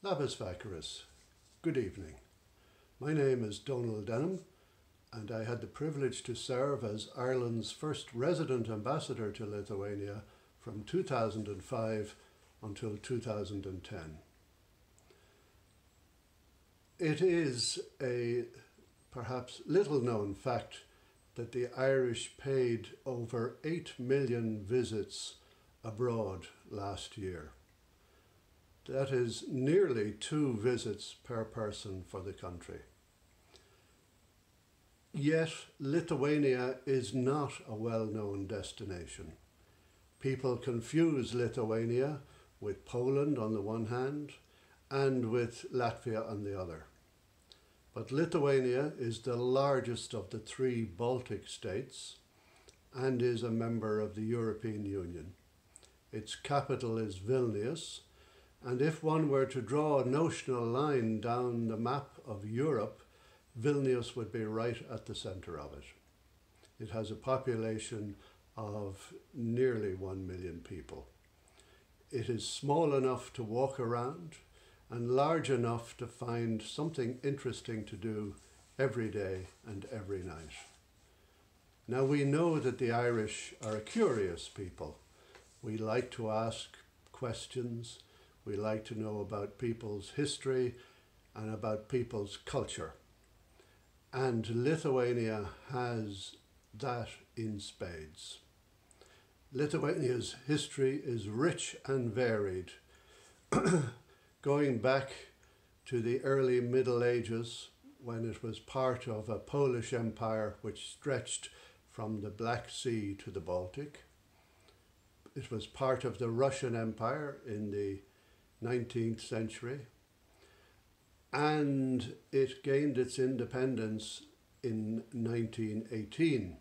Labas Vacaris, good evening. My name is Donal Denham and I had the privilege to serve as Ireland's first resident ambassador to Lithuania from 2005 until 2010. It is a perhaps little known fact that the Irish paid over 8 million visits abroad last year. That is nearly 2 visits per person for the country. Yet Lithuania is not a well-known destination. People confuse Lithuania with Poland on the one hand and with Latvia on the other. But Lithuania is the largest of the 3 Baltic states and is a member of the European Union. Its capital is Vilnius, and if one were to draw a notional line down the map of Europe, Vilnius would be right at the centre of it. It has a population of nearly 1 million people. It is small enough to walk around and large enough to find something interesting to do every day and every night. Now we know that the Irish are a curious people. We like to ask questions. We like to know about people's history and about people's culture. And Lithuania has that in spades. Lithuania's history is rich and varied, going back to the early Middle Ages when it was part of a Polish empire which stretched from the Black Sea to the Baltic. It was part of the Russian Empire in the 19th century, and it gained its independence in 1918.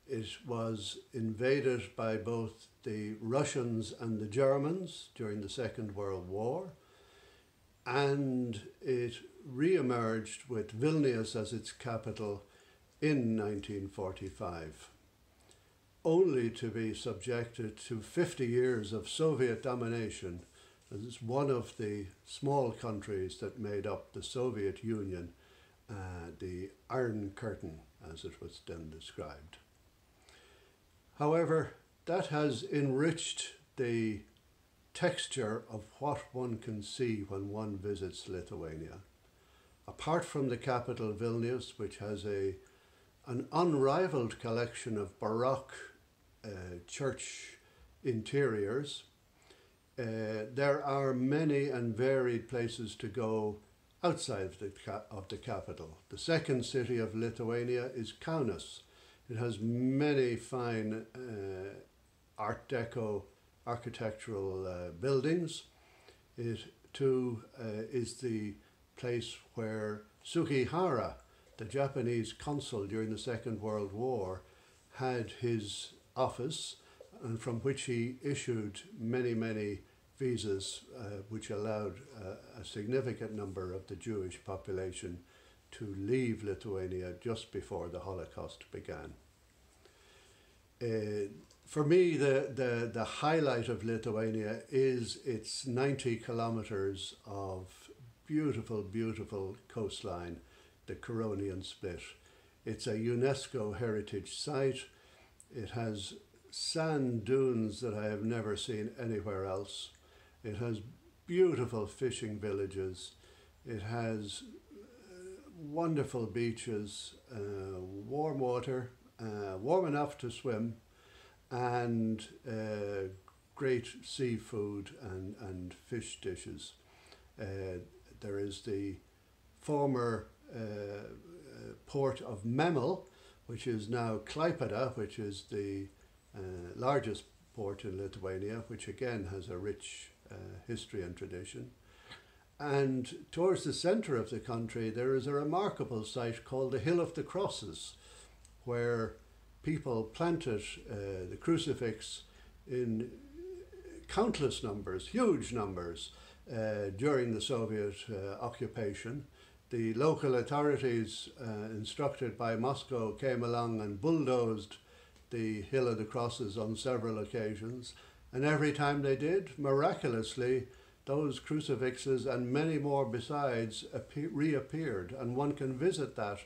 It was invaded by both the Russians and the Germans during the Second World War, and it re-emerged with Vilnius as its capital in 1945. Only to be subjected to 50 years of Soviet domination as one of the small countries that made up the Soviet Union, the Iron Curtain, as it was then described. However, that has enriched the texture of what one can see when one visits Lithuania. Apart from the capital Vilnius, which has an unrivaled collection of Baroque church interiors, there are many and varied places to go outside of the capital. The second city of Lithuania is Kaunas. It has many fine Art Deco architectural buildings. It too is the place where Sugihara, the Japanese consul during the Second World War, had his office, and from which he issued many visas which allowed a significant number of the Jewish population to leave Lithuania just before the Holocaust began. For me, the highlight of Lithuania is its 90 kilometers of beautiful coastline, the Curonian Split. It's a UNESCO heritage site. It has sand dunes that I have never seen anywhere else. It has beautiful fishing villages. It has wonderful beaches, warm water, warm enough to swim, and great seafood and fish dishes. There is the former port of Memel, which is now Klaipėda, which is the largest port in Lithuania, which again has a rich history and tradition. And towards the centre of the country there is a remarkable site called the Hill of the Crosses, where people planted the crucifix in countless numbers, huge numbers, during the Soviet occupation. The local authorities, instructed by Moscow, came along and bulldozed the Hill of the Crosses on several occasions, and every time they did, miraculously, those crucifixes and many more besides reappeared, and one can visit that,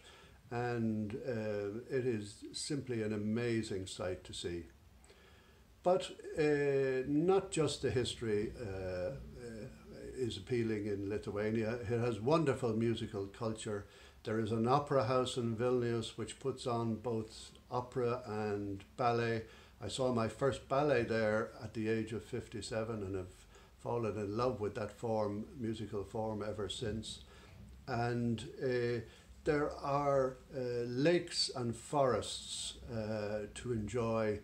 and it is simply an amazing sight to see. But not just the history is appealing in Lithuania. It has wonderful musical culture. There is an opera house in Vilnius which puts on both opera and ballet. I saw my first ballet there at the age of 57 and have fallen in love with that musical form ever since. And there are lakes and forests to enjoy,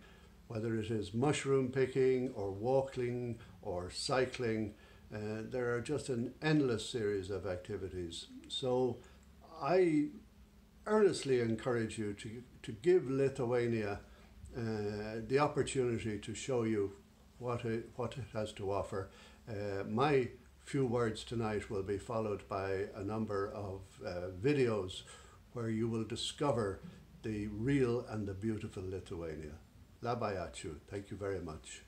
whether it is mushroom picking or walking or cycling. There are just an endless series of activities. So I earnestly encourage you to give Lithuania the opportunity to show you what it has to offer. My few words tonight will be followed by a number of videos where you will discover the real and the beautiful Lithuania. Labai ačiū. Thank you very much.